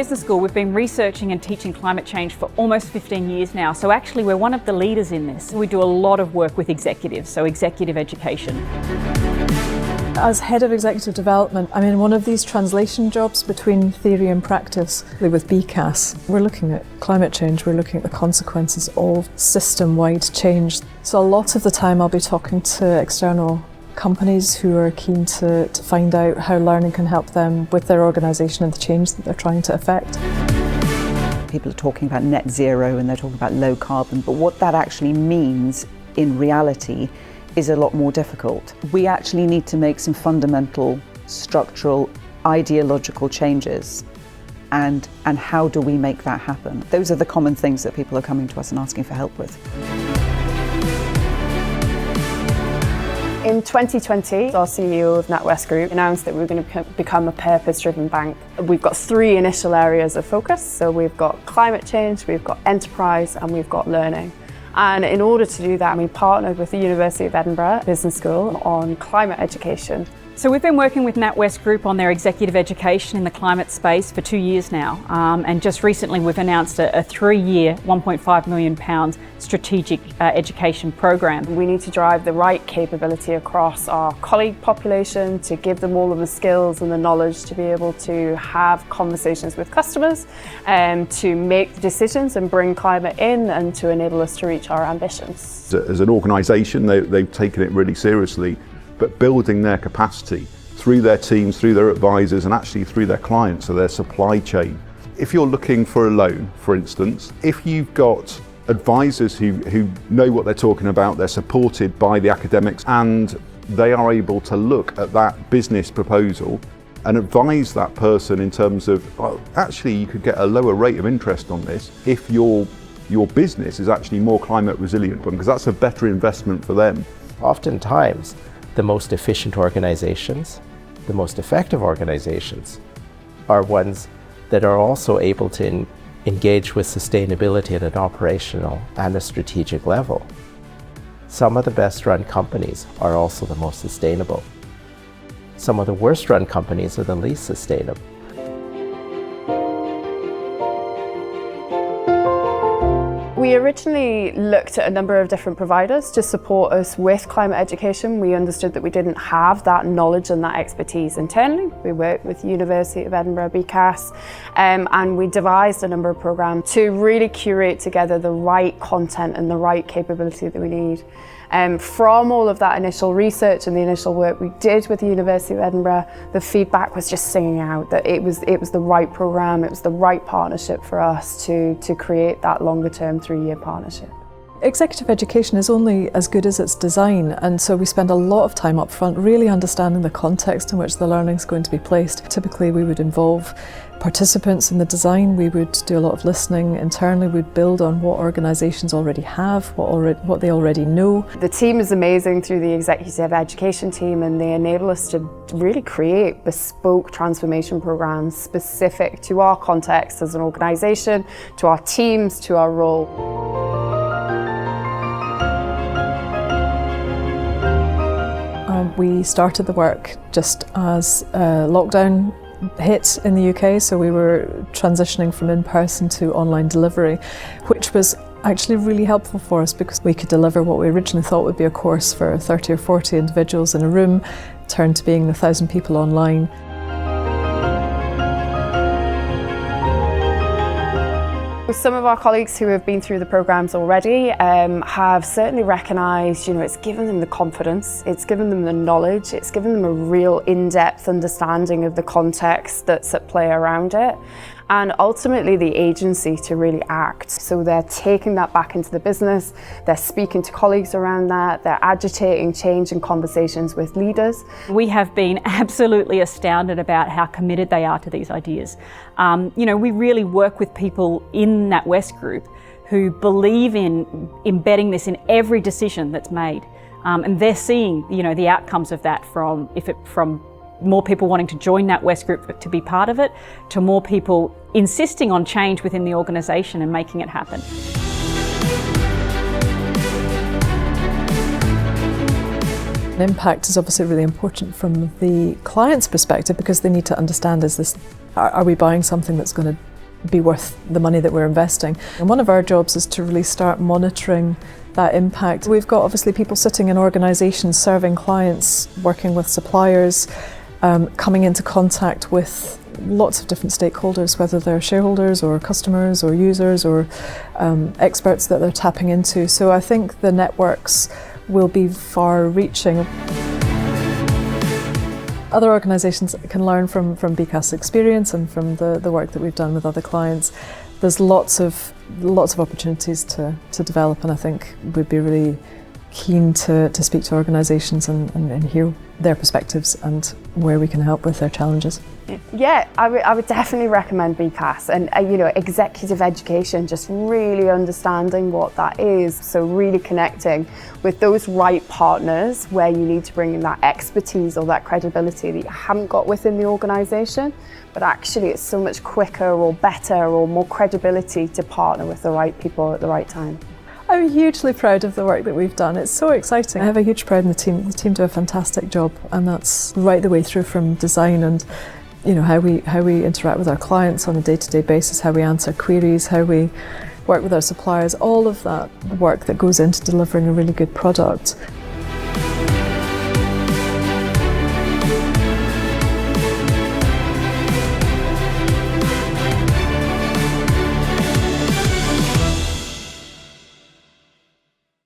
Business School, we've been researching and teaching climate change for almost 15 years now. So actually we're one of the leaders in this. We do a lot of work with executives, so executive education. As head of executive development, I'm in one of these translation jobs between theory and practice with B-CCaS. We're looking at climate change, we're looking at the consequences of system-wide change. So a lot of the time I'll be talking to external companies who are keen to find out how learning can help them with their organisation and the change that they're trying to affect. People are talking about net zero and they're talking about low carbon, but what that actually means in reality is a lot more difficult. We actually need to make some fundamental, structural, ideological changes. And how do we make that happen? Those are the common things that people are coming to us and asking for help with. In 2020, our CEO of NatWest Group announced that we were going to become a purpose-driven bank. We've got 3 initial areas of focus. So we've got climate change, we've got enterprise, and we've got learning. And in order to do that, we partnered with the University of Edinburgh Business School on climate education. So we've been working with NatWest Group on their executive education in the climate space for 2 years now. And just recently we've announced a 3-year, £1.5 million strategic education program. We need to drive the right capability across our colleague population to give them all of the skills and the knowledge to be able to have conversations with customers, to make decisions and bring climate in and to enable us to reach our ambitions. As an organisation, they've taken it really seriously. But building their capacity through their teams, through their advisors, and actually through their clients, so their supply chain. If you're looking for a loan, for instance, if you've got advisors who know what they're talking about, they're supported by the academics, and they are able to look at that business proposal and advise that person in terms of, well, actually you could get a lower rate of interest on this if your business is actually more climate resilient, because that's a better investment for them. Oftentimes, the most efficient organizations, the most effective organizations are ones that are also able to engage with sustainability at an operational and a strategic level. Some of the best run companies are also the most sustainable. Some of the worst run companies are the least sustainable. We originally looked at a number of different providers to support us with climate education. We understood that we didn't have that knowledge and that expertise internally. We worked with the University of Edinburgh, B-CCaS, and we devised a number of programs to really curate together the right content and the right capability that we need. From all of that initial research and the initial work we did with the University of Edinburgh, the feedback was just singing out that it was the right program, it was the right partnership for us to create that longer term 3-year partnership. Executive education is only as good as its design, and so we spend a lot of time up front really understanding the context in which the learning is going to be placed. Typically we would involve participants in the design, we would do a lot of listening internally, we'd build on what organisations already have, what they already know. The team is amazing through the executive education team, and they enable us to really create bespoke transformation programs specific to our context as an organisation, to our teams, to our role. We started the work just as lockdown hit in the UK, so we were transitioning from in-person to online delivery, which was actually really helpful for us because we could deliver what we originally thought would be a course for 30 or 40 individuals in a room, turned to being 1,000 people online. Some of our colleagues who have been through the programs already have certainly recognised, it's given them the confidence, it's given them the knowledge, it's given them a real in-depth understanding of the context that's at play around it, and ultimately the agency to really act. So they're taking that back into the business, they're speaking to colleagues around that, they're agitating change and conversations with leaders. We have been absolutely astounded about how committed they are to these ideas. We really work with people in NatWest Group who believe in embedding this in every decision that's made. And they're seeing, the outcomes of that from more people wanting to join NatWest Group to be part of it, to more people insisting on change within the organisation and making it happen. Impact is obviously really important from the client's perspective because they need to understand, are we buying something that's going to be worth the money that we're investing. And one of our jobs is to really start monitoring that impact. We've got obviously people sitting in organisations serving clients, working with suppliers, coming into contact with lots of different stakeholders, whether they're shareholders or customers or users or experts that they're tapping into. So I think the networks will be far-reaching. Other organisations can learn from B-CCaS experience and from the work that we've done with other clients. There's lots of opportunities to develop, and I think we'd be really keen to speak to organisations and hear their perspectives and where we can help with their challenges. Yeah, I would definitely recommend B-CCaS, and executive education, just really understanding what that is. So really connecting with those right partners where you need to bring in that expertise or that credibility that you haven't got within the organisation, but actually it's so much quicker or better or more credibility to partner with the right people at the right time. I'm hugely proud of the work that we've done. It's so exciting. I have a huge pride in the team. The team do a fantastic job, and that's right the way through from design and how we interact with our clients on a day-to-day basis, how we answer queries, how we work with our suppliers, all of that work that goes into delivering a really good product.